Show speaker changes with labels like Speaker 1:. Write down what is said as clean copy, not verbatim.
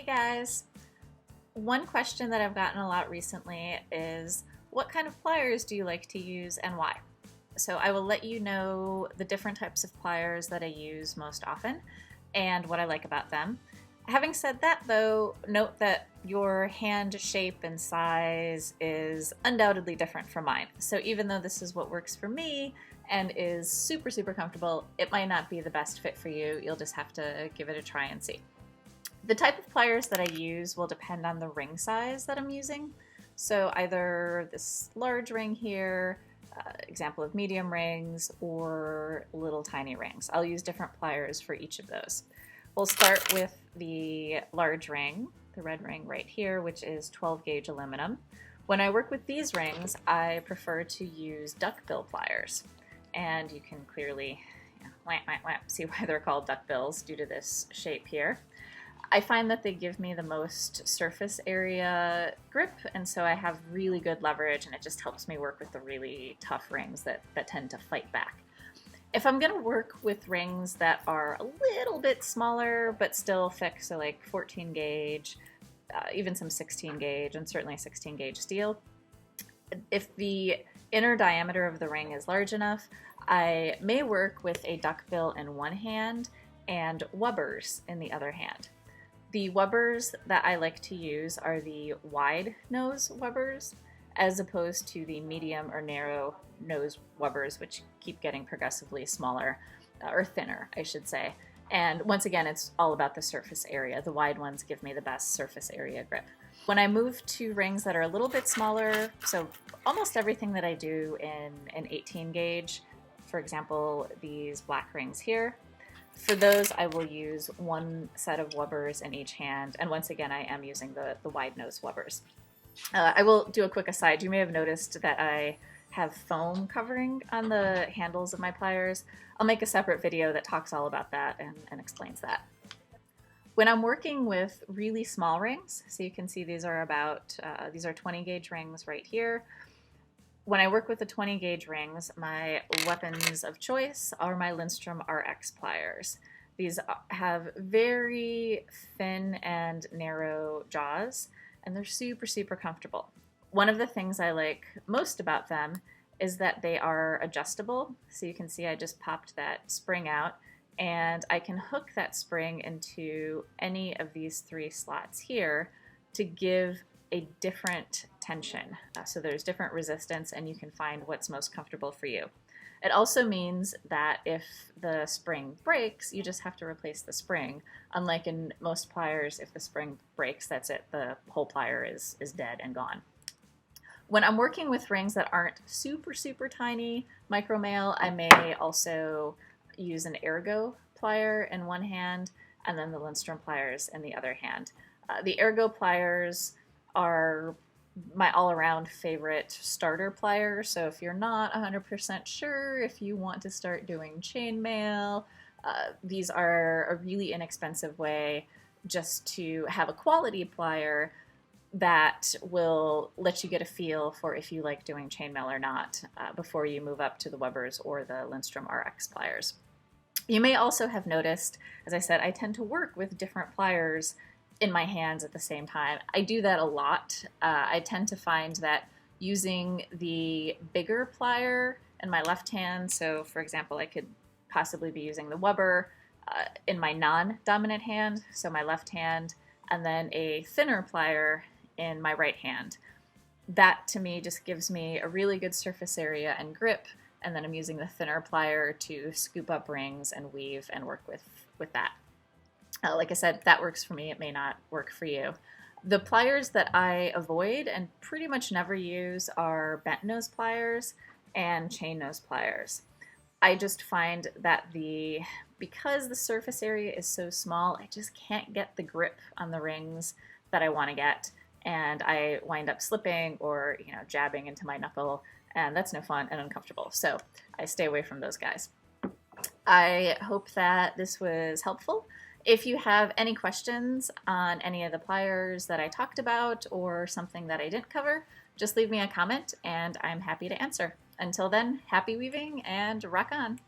Speaker 1: guys! One question that I've gotten a lot recently is, what kind of pliers do you like to use and why? So I will let you know the different types of pliers that I use most often and what I like about them. Having said that though, note that your hand shape and size is undoubtedly different from mine. So even though this is what works for me and is super comfortable, it might not be the best fit for you. You'll just have to give it a try and see. The type of pliers that I use will depend on the ring size that I'm using. So either this large ring here, example of medium rings, or little tiny rings. I'll use different pliers for each of those. We'll start with the large ring, the red ring right here, which is 12 gauge aluminum. When I work with these rings, I prefer to use duckbill pliers. And you can clearly see why they're called duckbills due to this shape here. I find that they give me the most surface area grip, and so I have really good leverage, and it just helps me work with the really tough rings that tend to fight back. If I'm going to work with rings that are a little bit smaller but still thick, so like 14 gauge, even some 16 gauge, and certainly 16 gauge steel, if the inner diameter of the ring is large enough, I may work with a duckbill in one hand and Wubbers in the other hand. The Wubbers that I like to use are the wide nose Wubbers, as opposed to the medium or narrow nose Wubbers, which keep getting progressively smaller, or thinner, I should say. And once again, it's all about the surface area. The wide ones give me the best surface area grip. When I move to rings that are a little bit smaller, so almost everything that I do in an 18 gauge, for example, these black rings here, for those, I will use one set of Wubbers in each hand, and once again, I am using the wide nose Wubbers. I will do a quick aside. You may have noticed that I have foam covering on the handles of my pliers. I'll make a separate video that talks all about that and explains that. When I'm working with really small rings, so you can see these are 20 gauge rings right here. When I work with the 20 gauge rings, my weapons of choice are my Lindstrom RX Pliers. These have very thin and narrow jaws, and they're super comfortable. One of the things I like most about them is that they are adjustable. So you can see I just popped that spring out, and I can hook that spring into any of these three slots here to give a different tension. So there's different resistance, and you can find what's most comfortable for you. It also means that if the spring breaks, you just have to replace the spring. Unlike in most pliers, if the spring breaks, that's it. The whole plier is dead and gone. When I'm working with rings that aren't super tiny, micromaille, I may also use an Ergo plier in one hand and then the Lindstrom pliers in the other hand. The Ergo pliers are my all-around favorite starter plier, so if you're not 100% sure if you want to start doing chainmaille, these are a really inexpensive way just to have a quality plier that will let you get a feel for if you like doing chainmaille or not before you move up to the Wubbers or the Lindstrom RX Pliers. You may also have noticed, as I said, I tend to work with different pliers in my hands at the same time. I do that a lot. I tend to find that using the bigger plier in my left hand, so for example, I could possibly be using the Wubber in my non-dominant hand, so my left hand, and then a thinner plier in my right hand. That to me just gives me a really good surface area and grip, and then I'm using the thinner plier to scoop up rings and weave and work with that. Like I said, that works for me. It may not work for you. The pliers that I avoid and pretty much never use are bent nose pliers and chain nose pliers. I just find that because the surface area is so small, I just can't get the grip on the rings that I want to get, and I wind up slipping or jabbing into my knuckle, and that's no fun and uncomfortable. So I stay away from those guys. I hope that this was helpful. If you have any questions on any of the pliers that I talked about or something that I didn't cover, just leave me a comment and I'm happy to answer. Until then, happy weaving and rock on!